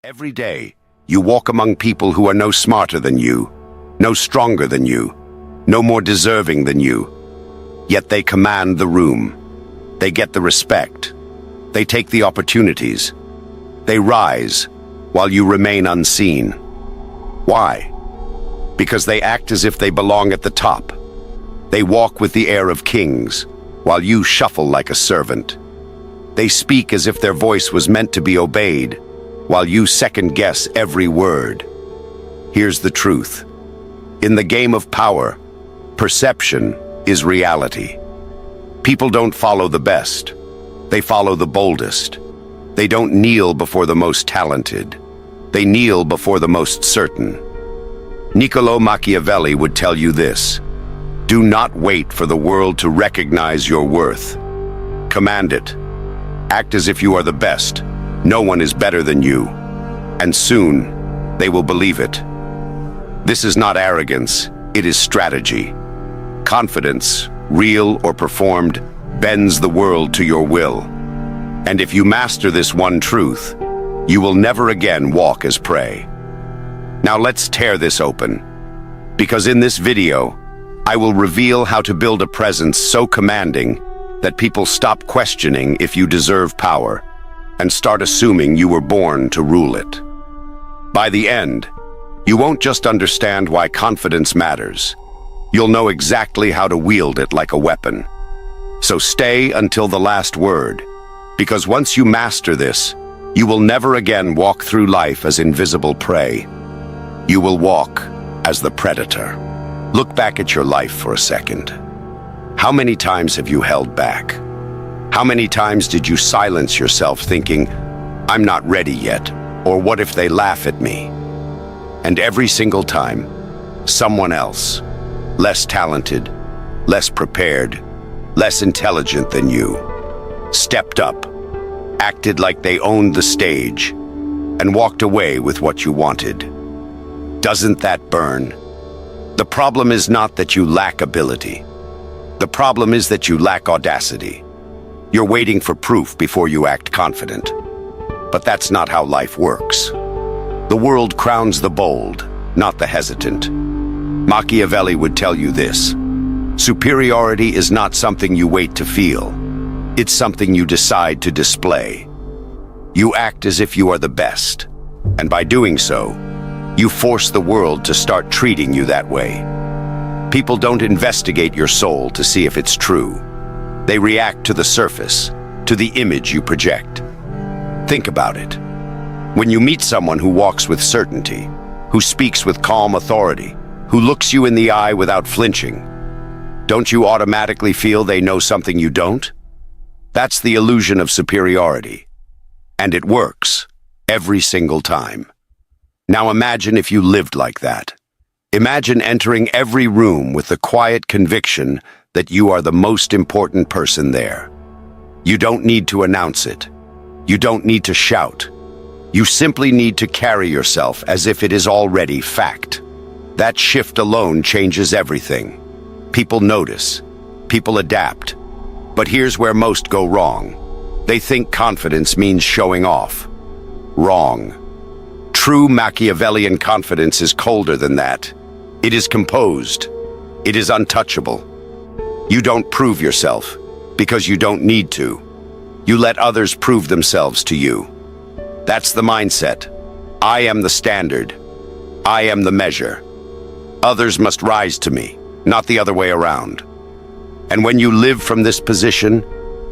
Every day, you walk among people who are no smarter than you, no stronger than you, no more deserving than you. Yet they command the room. They get the respect. They take the opportunities. They rise while you remain unseen. Why? Because they act as if they belong at the top. They walk with the air of kings, while you shuffle like a servant. They speak as if their voice was meant to be obeyed, while you second-guess every word. Here's the truth. In the game of power, perception is reality. People don't follow the best. They follow the boldest. They don't kneel before the most talented. They kneel before the most certain. Niccolo Machiavelli would tell you this: do not wait for the world to recognize your worth. Command it. Act as if you are the best. No one is better than you. And soon, they will believe it. This is not arrogance, it is strategy. Confidence, real or performed, bends the world to your will. And if you master this one truth, you will never again walk as prey. Now let's tear this open, because in this video, I will reveal how to build a presence so commanding that people stop questioning if you deserve power and start assuming you were born to rule it. By the end, you won't just understand why confidence matters. You'll know exactly how to wield it like a weapon. So stay until the last word, because once you master this, you will never again walk through life as invisible prey. You will walk as the predator. Look back at your life for a second. How many times have you held back? How many times did you silence yourself thinking, I'm not ready yet, or what if they laugh at me? And every single time, someone else, less talented, less prepared, less intelligent than you, stepped up, acted like they owned the stage, and walked away with what you wanted. Doesn't that burn? The problem is not that you lack ability. The problem is that you lack audacity. You're waiting for proof before you act confident. But that's not how life works. The world crowns the bold, not the hesitant. Machiavelli would tell you this: superiority is not something you wait to feel. It's something you decide to display. You act as if you are the best, and by doing so, you force the world to start treating you that way. People don't investigate your soul to see if it's true. They react to the surface, to the image you project. Think about it. When you meet someone who walks with certainty, who speaks with calm authority, who looks you in the eye without flinching, don't you automatically feel they know something you don't? That's the illusion of superiority. And it works every single time. Now imagine if you lived like that. Imagine entering every room with the quiet conviction that you are the most important person there. You don't need to announce it. You don't need to shout. You simply need to carry yourself as if it is already fact. That shift alone changes everything. People notice. People adapt. But here's where most go wrong. They think confidence means showing off. Wrong. True Machiavellian confidence is colder than that. It is composed. It is untouchable. You don't prove yourself because you don't need to. You let others prove themselves to you. That's the mindset. I am the standard. I am the measure. Others must rise to me, not the other way around. And when you live from this position,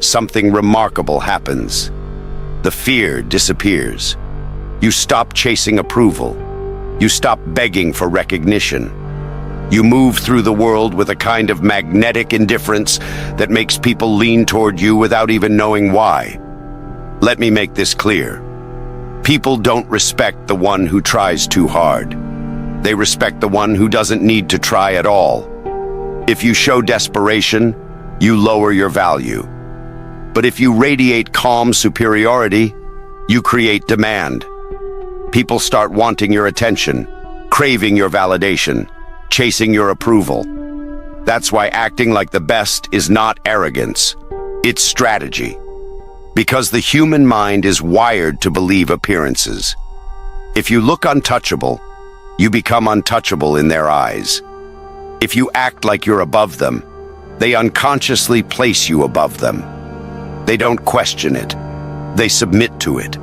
something remarkable happens. The fear disappears. You stop chasing approval. You stop begging for recognition. You move through the world with a kind of magnetic indifference that makes people lean toward you without even knowing why. Let me make this clear. People don't respect the one who tries too hard. They respect the one who doesn't need to try at all. If you show desperation, you lower your value. But if you radiate calm superiority, you create demand. People start wanting your attention, craving your validation, chasing your approval. That's why acting like the best is not arrogance. It's strategy. Because the human mind is wired to believe appearances. If you look untouchable, you become untouchable in their eyes. If you act like you're above them, they unconsciously place you above them. They don't question it. They submit to it.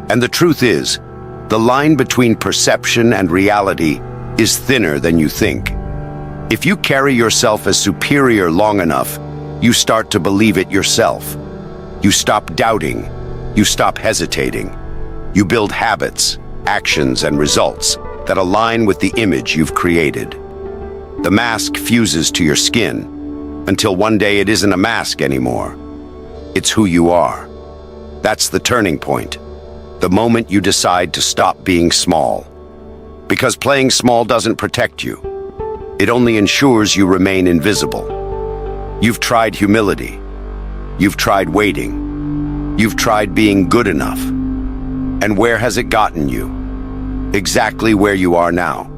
And the truth is, the line between perception and reality is thinner than you think. If you carry yourself as superior long enough, you start to believe it yourself. You stop doubting. You stop hesitating. You build habits, actions, and results that align with the image you've created. The mask fuses to your skin until one day it isn't a mask anymore. It's who you are. That's the turning point. The moment you decide to stop being small. Because playing small doesn't protect you. It only ensures you remain invisible. You've tried humility. You've tried waiting. You've tried being good enough. And where has it gotten you? Exactly where you are now.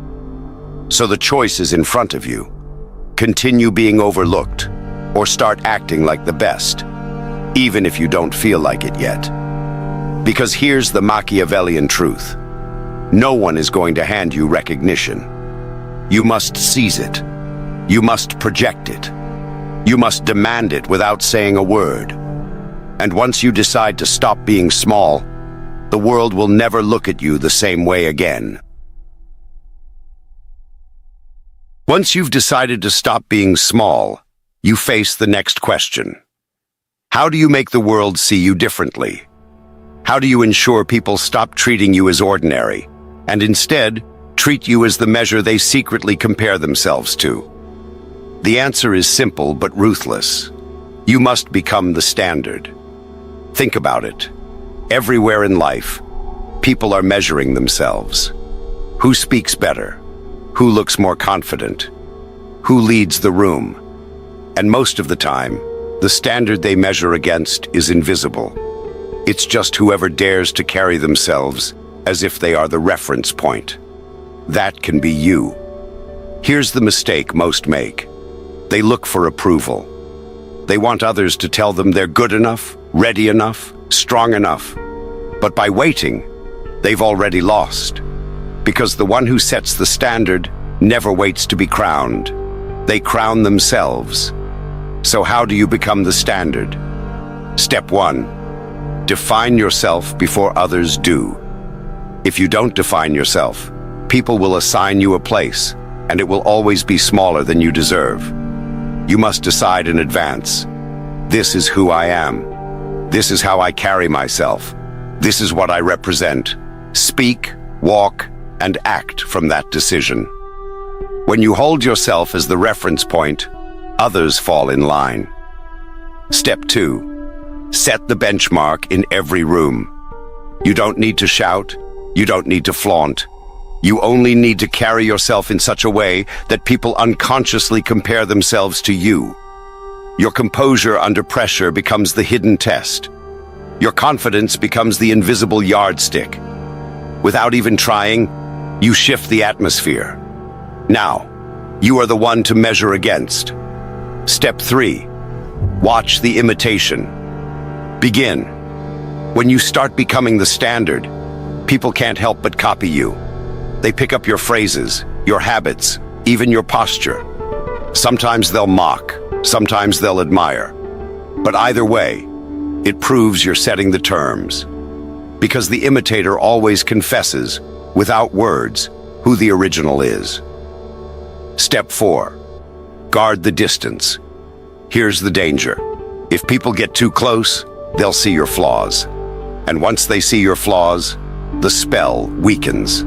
So the choice is in front of you. Continue being overlooked, or start acting like the best, even if you don't feel like it yet. Because here's the Machiavellian truth. No one is going to hand you recognition. You must seize it. You must project it. You must demand it without saying a word. And once you decide to stop being small, the world will never look at you the same way again. Once you've decided to stop being small, you face the next question. How do you make the world see you differently? How do you ensure people stop treating you as ordinary, and instead treat you as the measure they secretly compare themselves to? The answer is simple but ruthless. You must become the standard. Think about it. Everywhere in life, people are measuring themselves. Who speaks better? Who looks more confident? Who leads the room? And most of the time, the standard they measure against is invisible. It's just whoever dares to carry themselves as if they are the reference point. That can be you. Here's the mistake most make. They look for approval. They want others to tell them they're good enough, ready enough, strong enough. But by waiting, they've already lost. Because the one who sets the standard never waits to be crowned. They crown themselves. So how do you become the standard? Step 1. Define yourself before others do. If you don't define yourself, people will assign you a place, and it will always be smaller than you deserve. You must decide in advance. This is who I am. This is how I carry myself. This is what I represent. Speak, walk, and act from that decision. When you hold yourself as the reference point, others fall in line. Step 2. Set the benchmark in every room. You don't need to shout. You don't need to flaunt. You only need to carry yourself in such a way that people unconsciously compare themselves to you. Your composure under pressure becomes the hidden test. Your confidence becomes the invisible yardstick. Without even trying, you shift the atmosphere. Now, you are the one to measure against. Step 3. Watch the imitation. Begin. When you start becoming the standard, people can't help but copy you. They pick up your phrases, your habits, even your posture. Sometimes they'll mock, sometimes they'll admire. But either way, it proves you're setting the terms. Because the imitator always confesses, without words, who the original is. Step 4. Guard the distance. Here's the danger. If people get too close, they'll see your flaws. And once they see your flaws, the spell weakens.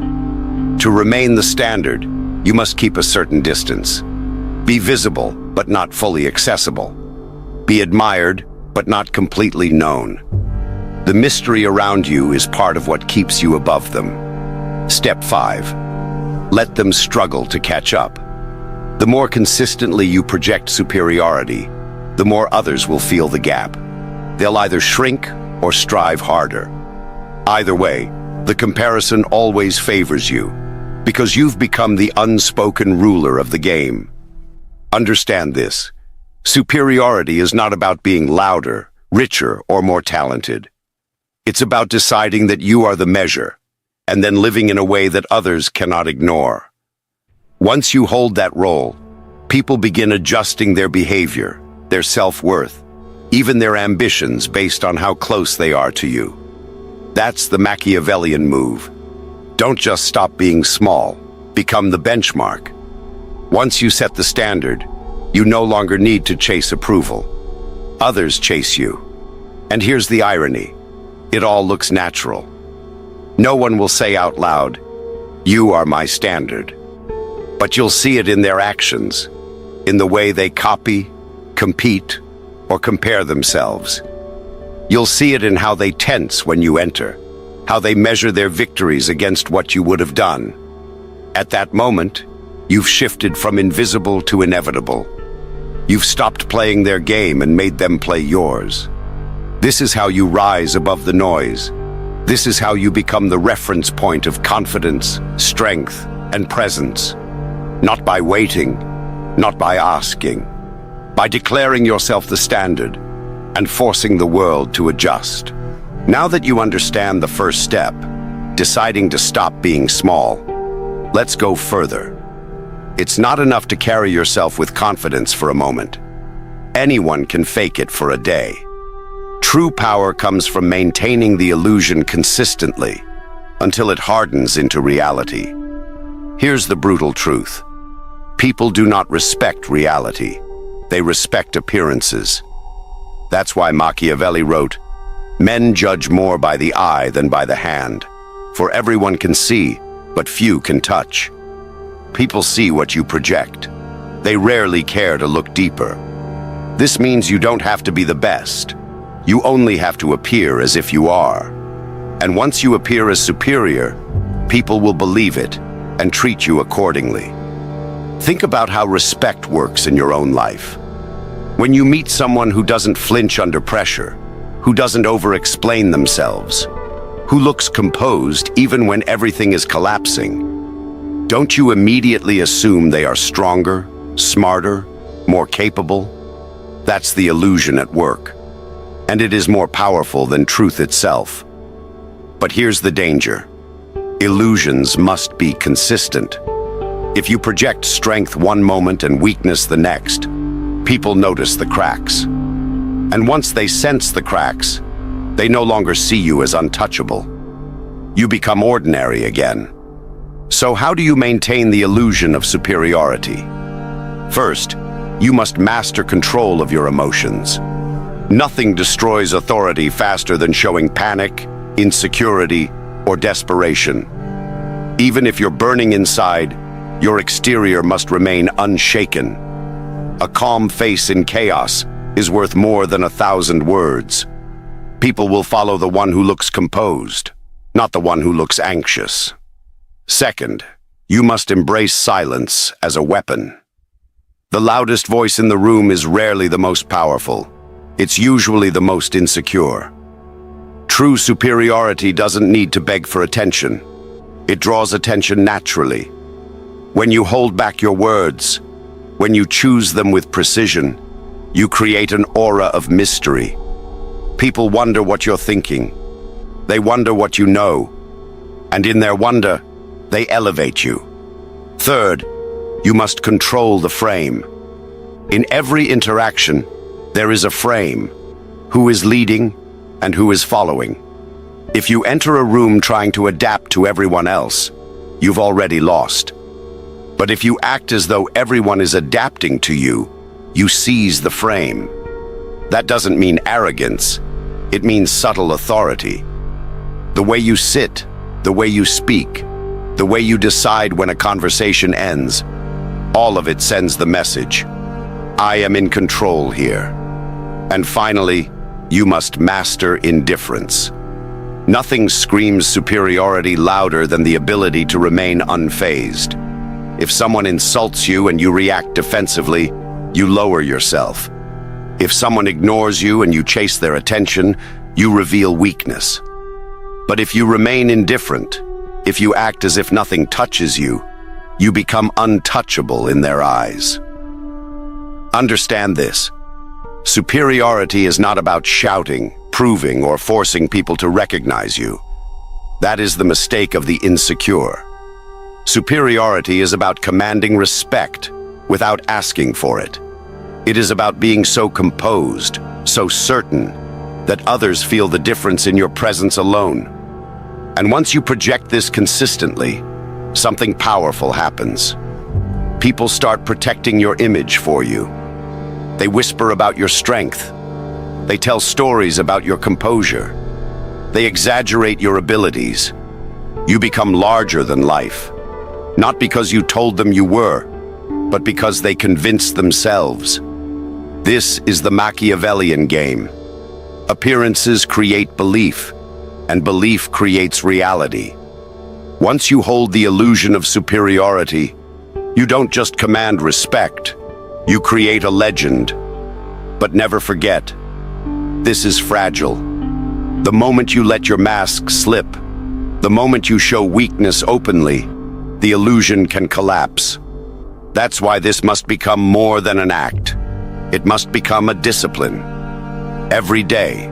To remain the standard, you must keep a certain distance. Be visible, but not fully accessible. Be admired, but not completely known. The mystery around you is part of what keeps you above them. Step 5. Let them struggle to catch up. The more consistently you project superiority, the more others will feel the gap. They'll either shrink or strive harder. Either way, the comparison always favors you, because you've become the unspoken ruler of the game. Understand this. Superiority is not about being louder, richer, or more talented. It's about deciding that you are the measure, and then living in a way that others cannot ignore. Once you hold that role, people begin adjusting their behavior, their self-worth, even their ambitions based on how close they are to you. That's the Machiavellian move. Don't just stop being small, become the benchmark. Once you set the standard, you no longer need to chase approval. Others chase you. And here's the irony. It all looks natural. No one will say out loud, "You are my standard." But you'll see it in their actions, in the way they copy, compete, or compare themselves. You'll see it in how they tense when you enter, how they measure their victories against what you would have done. At that moment, you've shifted from invisible to inevitable. You've stopped playing their game and made them play yours. This is how you rise above the noise. This is how you become the reference point of confidence, strength, and presence. Not by waiting, not by asking, by declaring yourself the standard and forcing the world to adjust. Now that you understand the first step, deciding to stop being small, let's go further. It's not enough to carry yourself with confidence for a moment. Anyone can fake it for a day. True power comes from maintaining the illusion consistently until it hardens into reality. Here's the brutal truth. People do not respect reality. They respect appearances. That's why Machiavelli wrote, "Men judge more by the eye than by the hand, for everyone can see, but few can touch." People see what you project. They rarely care to look deeper. This means you don't have to be the best. You only have to appear as if you are. And once you appear as superior, people will believe it and treat you accordingly. Think about how respect works in your own life. When you meet someone who doesn't flinch under pressure, who doesn't over-explain themselves, who looks composed even when everything is collapsing, don't you immediately assume they are stronger, smarter, more capable? That's the illusion at work. And it is more powerful than truth itself. But here's the danger. Illusions must be consistent. If you project strength one moment and weakness the next, people notice the cracks. And once they sense the cracks, they no longer see you as untouchable. You become ordinary again. So how do you maintain the illusion of superiority? First, you must master control of your emotions. Nothing destroys authority faster than showing panic, insecurity, or desperation. Even if you're burning inside, your exterior must remain unshaken. A calm face in chaos is worth more than 1,000 words. People will follow the one who looks composed, not the one who looks anxious. Second, you must embrace silence as a weapon. The loudest voice in the room is rarely the most powerful. It's usually the most insecure. True superiority doesn't need to beg for attention. It draws attention naturally. When you hold back your words, when you choose them with precision, you create an aura of mystery. People wonder what you're thinking. They wonder what you know. And in their wonder, they elevate you. Third, you must control the frame. In every interaction, there is a frame. Who is leading and who is following? If you enter a room trying to adapt to everyone else, you've already lost. But if you act as though everyone is adapting to you, you seize the frame. That doesn't mean arrogance. It means subtle authority. The way you sit, the way you speak, the way you decide when a conversation ends, all of it sends the message. I am in control here. And finally, you must master indifference. Nothing screams superiority louder than the ability to remain unfazed. If someone insults you and you react defensively, you lower yourself. If someone ignores you and you chase their attention, you reveal weakness. But if you remain indifferent, if you act as if nothing touches you, you become untouchable in their eyes. Understand this. Superiority is not about shouting, proving, or forcing people to recognize you. That is the mistake of the insecure. Superiority is about commanding respect without asking for it. It is about being so composed, so certain, that others feel the difference in your presence alone. And once you project this consistently, something powerful happens. People start protecting your image for you. They whisper about your strength. They tell stories about your composure. They exaggerate your abilities. You become larger than life, not because you told them you were, but because they convinced themselves. This is the Machiavellian game. Appearances create belief, and belief creates reality. Once you hold the illusion of superiority, you don't just command respect, you create a legend. But never forget, this is fragile. The moment you let your mask slip, the moment you show weakness openly, the illusion can collapse. That's why this must become more than an act. It must become a discipline. Every day,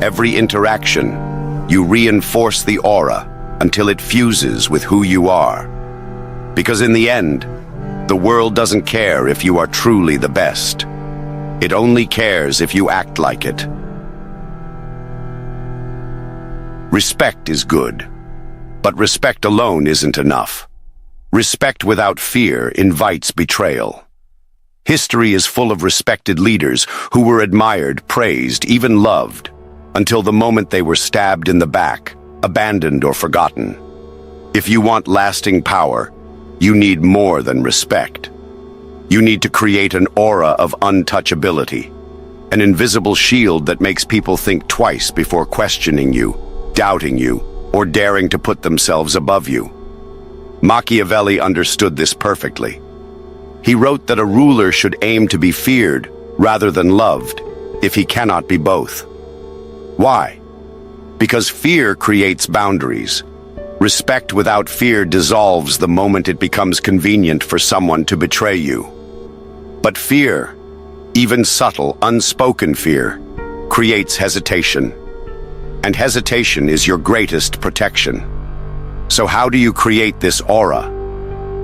every interaction, you reinforce the aura until it fuses with who you are. Because in the end, the world doesn't care if you are truly the best. It only cares if you act like it. Respect is good, but respect alone isn't enough. Respect without fear invites betrayal. History is full of respected leaders who were admired, praised, even loved, until the moment they were stabbed in the back, abandoned or forgotten. If you want lasting power, you need more than respect. You need to create an aura of untouchability, an invisible shield that makes people think twice before questioning you, doubting you, or daring to put themselves above you. Machiavelli understood this perfectly. He wrote that a ruler should aim to be feared rather than loved, if he cannot be both. Why? Because fear creates boundaries. Respect without fear dissolves the moment it becomes convenient for someone to betray you. But fear, even subtle, unspoken fear, creates hesitation. And hesitation is your greatest protection. So how do you create this aura?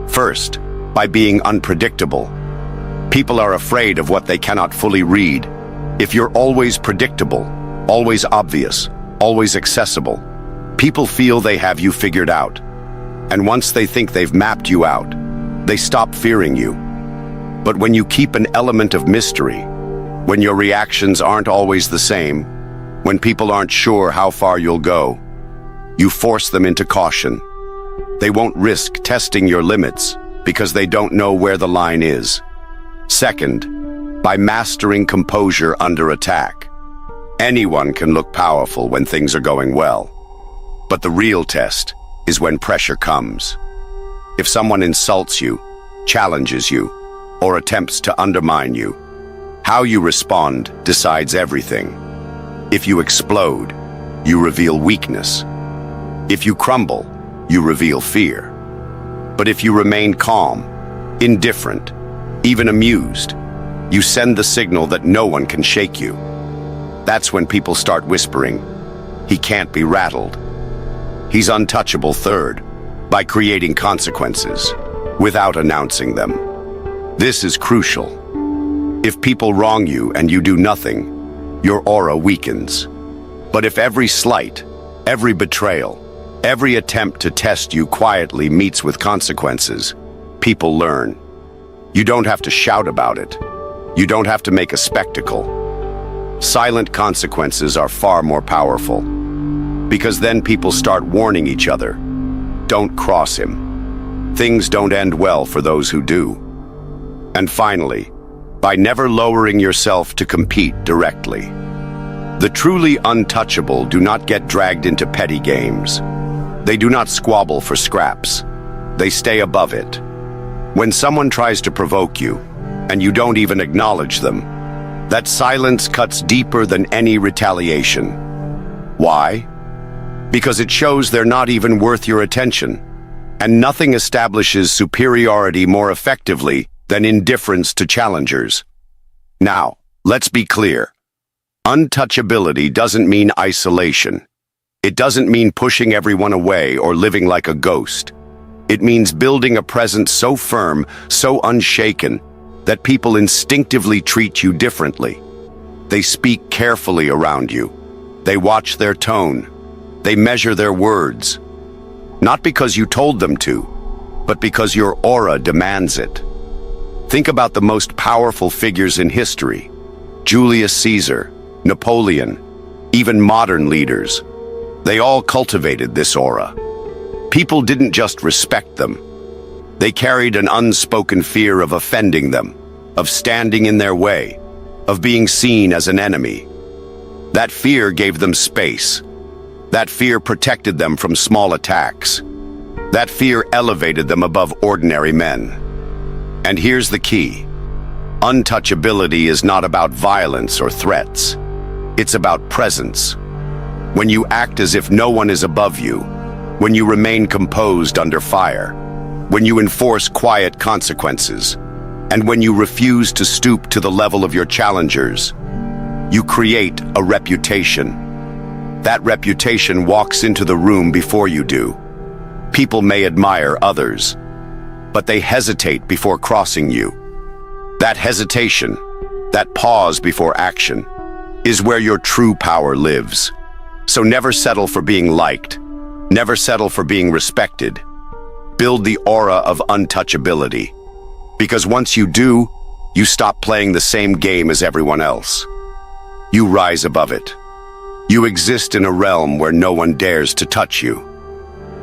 First, by being unpredictable. People are afraid of what they cannot fully read. If you're always predictable, always obvious, always accessible, people feel they have you figured out. And once they think they've mapped you out, they stop fearing you. But when you keep an element of mystery, when your reactions aren't always the same, when people aren't sure how far you'll go, you force them into caution. They won't risk testing your limits because they don't know where the line is. Second, by mastering composure under attack. Anyone can look powerful when things are going well. But the real test is when pressure comes. If someone insults you, challenges you, or attempts to undermine you, how you respond decides everything. If you explode, you reveal weakness. If you crumble, you reveal fear. But if you remain calm, indifferent, even amused, you send the signal that no one can shake you. That's when people start whispering, "He can't be rattled." He's untouchable. Third, by creating consequences without announcing them. This is crucial. If people wrong you and you do nothing, your aura weakens. But if every slight, every betrayal, every attempt to test you quietly meets with consequences, people learn. You don't have to shout about it. You don't have to make a spectacle. Silent consequences are far more powerful, because then people start warning each other. Don't cross him. Things don't end well for those who do. And finally, by never lowering yourself to compete directly. The truly untouchable do not get dragged into petty games. They do not squabble for scraps. They stay above it. When someone tries to provoke you, and you don't even acknowledge them, that silence cuts deeper than any retaliation. Why? Because it shows they're not even worth your attention. And nothing establishes superiority more effectively than indifference to challengers. Now, let's be clear. Untouchability doesn't mean isolation. It doesn't mean pushing everyone away or living like a ghost. It means building a presence so firm, so unshaken, that people instinctively treat you differently. They speak carefully around you. They watch their tone. They measure their words. Not because you told them to, but because your aura demands it. Think about the most powerful figures in history: Julius Caesar, Napoleon, even modern leaders. They all cultivated this aura. People didn't just respect them. They carried an unspoken fear of offending them, of standing in their way, of being seen as an enemy. That fear gave them space. That fear protected them from small attacks. That fear elevated them above ordinary men. And here's the key. Untouchability is not about violence or threats. It's about presence. When you act as if no one is above you, when you remain composed under fire, when you enforce quiet consequences, and when you refuse to stoop to the level of your challengers, you create a reputation. That reputation walks into the room before you do. People may admire others, but they hesitate before crossing you. That hesitation, that pause before action, is where your true power lives. So never settle for being liked. Never settle for being respected. Build the aura of untouchability. Because once you do, you stop playing the same game as everyone else. You rise above it. You exist in a realm where no one dares to touch you.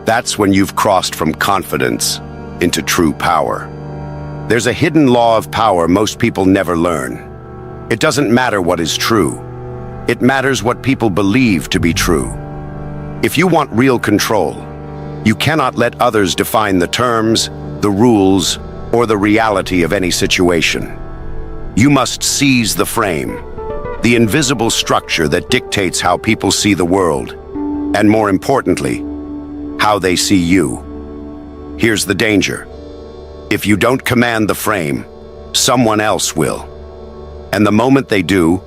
That's when you've crossed from confidence into true power. There's a hidden law of power most people never learn. It doesn't matter what is true. It matters what people believe to be true. If you want real control, you cannot let others define the terms, the rules, or the reality of any situation. You must seize the frame, the invisible structure that dictates how people see the world, and more importantly, how they see you. Here's the danger. If you don't command the frame, someone else will. And the moment they do,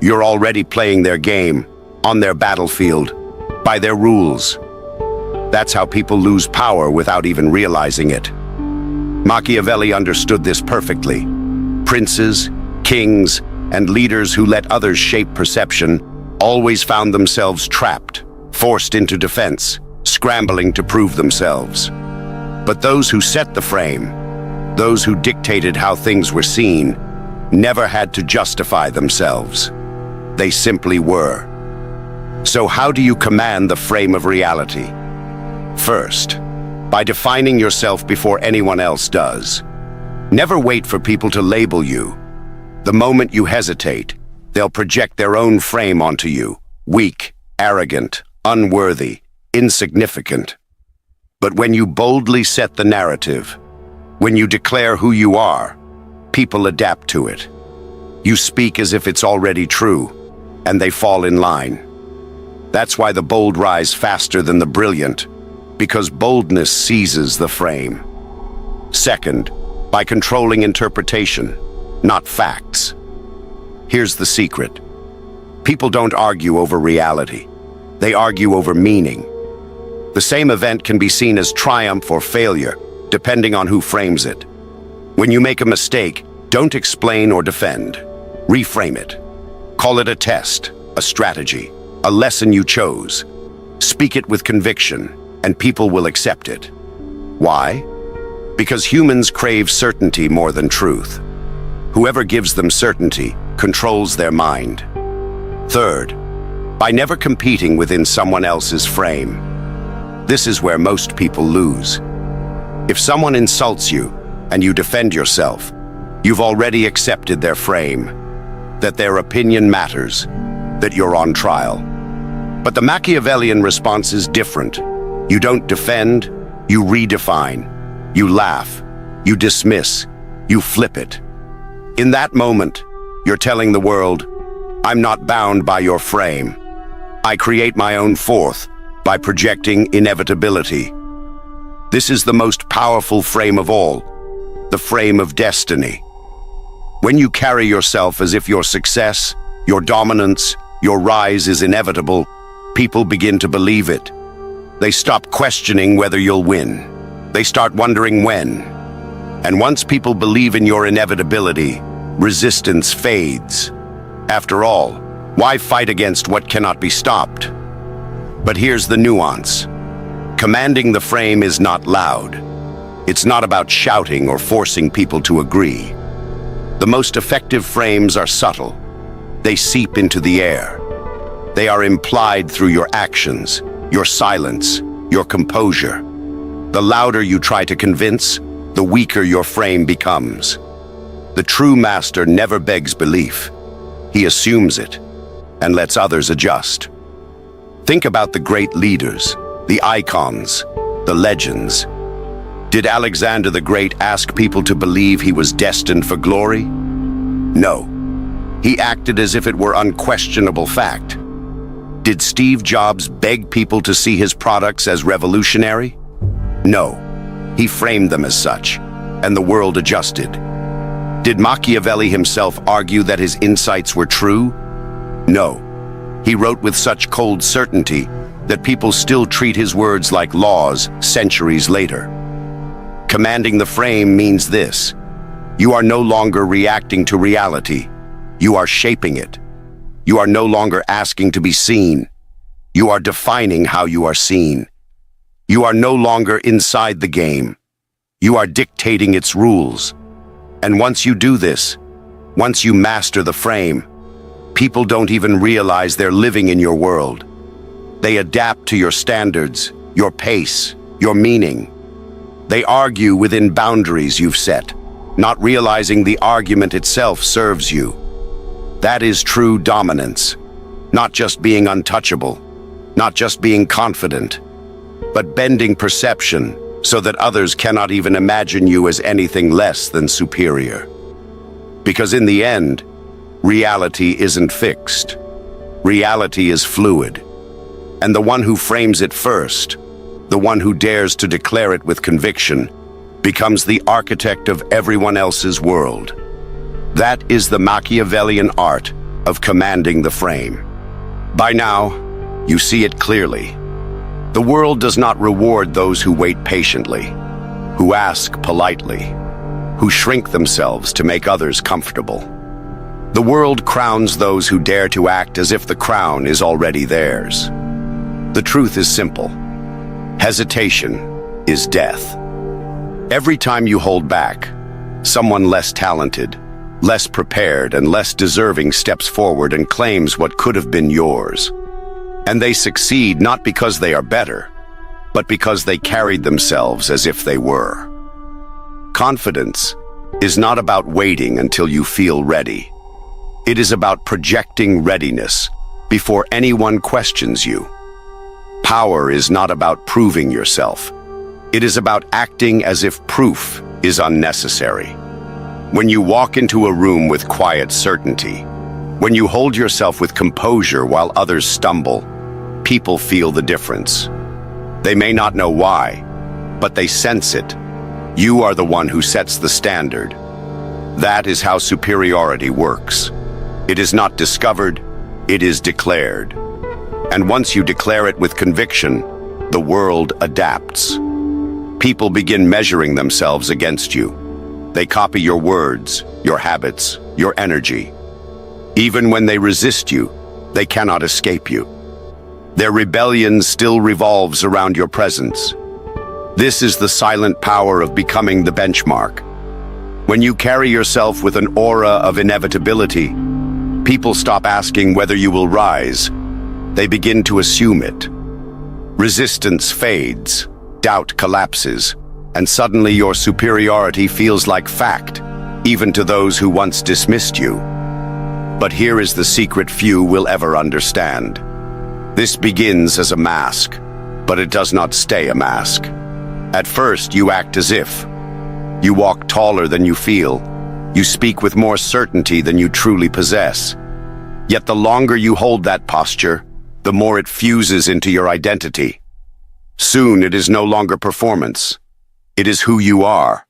you're already playing their game, on their battlefield, by their rules. That's how people lose power without even realizing it. Machiavelli understood this perfectly. Princes, kings, and leaders who let others shape perception always found themselves trapped, forced into defense, scrambling to prove themselves. But those who set the frame, those who dictated how things were seen, never had to justify themselves. They simply were. So how do you command the frame of reality? First, by defining yourself before anyone else does. Never wait for people to label you. The moment you hesitate, they'll project their own frame onto you. Weak, arrogant, unworthy, insignificant. But when you boldly set the narrative, when you declare who you are, people adapt to it. You speak as if it's already true, and they fall in line. That's why the bold rise faster than the brilliant, because boldness seizes the frame. Second, by controlling interpretation, not facts. Here's the secret. People don't argue over reality. They argue over meaning. The same event can be seen as triumph or failure, depending on who frames it. When you make a mistake, don't explain or defend. Reframe it. Call it a test, a strategy, a lesson you chose. Speak it with conviction, and people will accept it. Why? Because humans crave certainty more than truth. Whoever gives them certainty controls their mind. Third, by never competing within someone else's frame. This is where most people lose. If someone insults you and you defend yourself, you've already accepted their frame, that their opinion matters, that you're on trial. But the Machiavellian response is different. You don't defend, you redefine. You laugh, you dismiss, you flip it. In that moment, you're telling the world, I'm not bound by your frame. I create my own forth by projecting inevitability. This is the most powerful frame of all, the frame of destiny. When you carry yourself as if your success, your dominance, your rise is inevitable, people begin to believe it. They stop questioning whether you'll win. They start wondering when. And once people believe in your inevitability, resistance fades. After all, why fight against what cannot be stopped? But here's the nuance. Commanding the frame is not loud. It's not about shouting or forcing people to agree. The most effective frames are subtle. They seep into the air. They are implied through your actions, your silence, your composure. The louder you try to convince, the weaker your frame becomes. The true master never begs belief. He assumes it and lets others adjust. Think about the great leaders, the icons, the legends. Did Alexander the Great ask people to believe he was destined for glory? No. He acted as if it were unquestionable fact. Did Steve Jobs beg people to see his products as revolutionary? No. He framed them as such, and the world adjusted. Did Machiavelli himself argue that his insights were true? No. He wrote with such cold certainty that people still treat his words like laws centuries later. Commanding the frame means this: you are no longer reacting to reality. You are shaping it. You are no longer asking to be seen. You are defining how you are seen. You are no longer inside the game. You are dictating its rules. And once you do this, once you master the frame, people don't even realize they're living in your world. They adapt to your standards, your pace, your meaning. They argue within boundaries you've set, not realizing the argument itself serves you. That is true dominance. Not just being untouchable, not just being confident, but bending perception so that others cannot even imagine you as anything less than superior. Because in the end, reality isn't fixed. Reality is fluid. And the one who frames it first, the one who dares to declare it with conviction, becomes the architect of everyone else's world. That is the Machiavellian art of commanding the frame. By now, you see it clearly. The world does not reward those who wait patiently, who ask politely, who shrink themselves to make others comfortable. The world crowns those who dare to act as if the crown is already theirs. The truth is simple. Hesitation is death. Every time you hold back, someone less talented, less prepared, and less deserving steps forward and claims what could have been yours. And they succeed not because they are better, but because they carried themselves as if they were. Confidence is not about waiting until you feel ready. It is about projecting readiness before anyone questions you. Power is not about proving yourself. It is about acting as if proof is unnecessary. When you walk into a room with quiet certainty, when you hold yourself with composure while others stumble, people feel the difference. They may not know why, but they sense it. You are the one who sets the standard. That is how superiority works. It is not discovered, it is declared. And once you declare it with conviction, the world adapts. People begin measuring themselves against you. They copy your words, your habits, your energy. Even when they resist you, they cannot escape you. Their rebellion still revolves around your presence. This is the silent power of becoming the benchmark. When you carry yourself with an aura of inevitability, people stop asking whether you will rise. They begin to assume it. Resistance fades, doubt collapses, and suddenly your superiority feels like fact, even to those who once dismissed you. But here is the secret few will ever understand. This begins as a mask, but it does not stay a mask. At first, you act as if. You walk taller than you feel. You speak with more certainty than you truly possess. Yet the longer you hold that posture, the more it fuses into your identity. Soon it is no longer performance. It is who you are.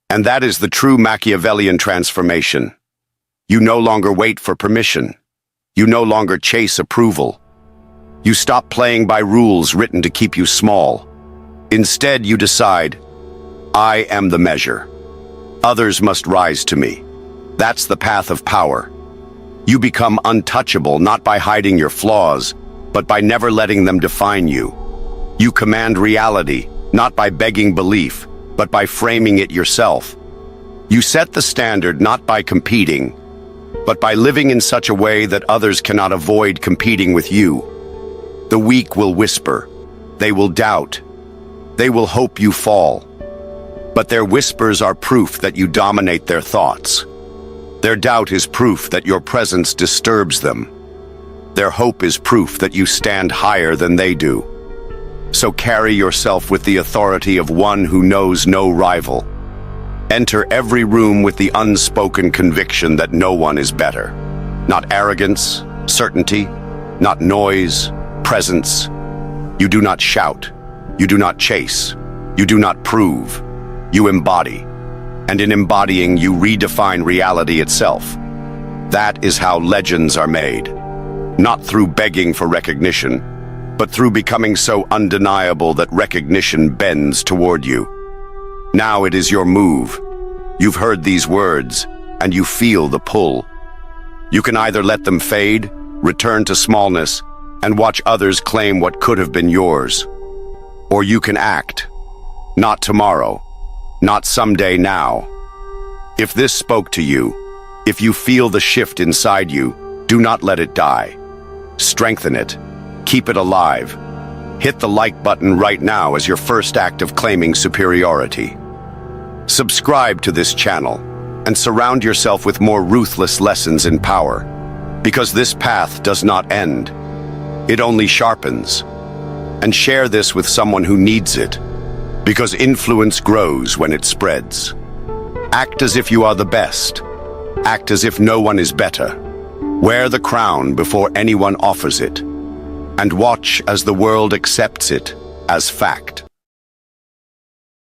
And that is the true Machiavellian transformation. You no longer wait for permission. You no longer chase approval. You stop playing by rules written to keep you small. Instead, you decide, I am the measure. Others must rise to me. That's the path of power. You become untouchable not by hiding your flaws, but by never letting them define you. You command reality, not by begging belief, but by framing it yourself. You set the standard not by competing, but by living in such a way that others cannot avoid competing with you. The weak will whisper. They will doubt. They will hope you fall. But their whispers are proof that you dominate their thoughts. Their doubt is proof that your presence disturbs them. Their hope is proof that you stand higher than they do. So carry yourself with the authority of one who knows no rival. Enter every room with the unspoken conviction that no one is better. Not arrogance, certainty, not noise, presence. You do not shout. You do not chase. You do not prove. You embody. And in embodying, you redefine reality itself. That is how legends are made. Not through begging for recognition, but through becoming so undeniable that recognition bends toward you. Now it is your move. You've heard these words, and you feel the pull. You can either let them fade, return to smallness, and watch others claim what could have been yours. Or you can act. Not tomorrow. Not someday now. If this spoke to you, if you feel the shift inside you, do not let it die. Strengthen it. Keep it alive. Hit the like button right now as your first act of claiming superiority. Subscribe to this channel and surround yourself with more ruthless lessons in power, because this path does not end. It only sharpens. And share this with someone who needs it, because influence grows when it spreads. Act as if you are the best. Act as if no one is better. Wear the crown before anyone offers it. And watch as the world accepts it as fact.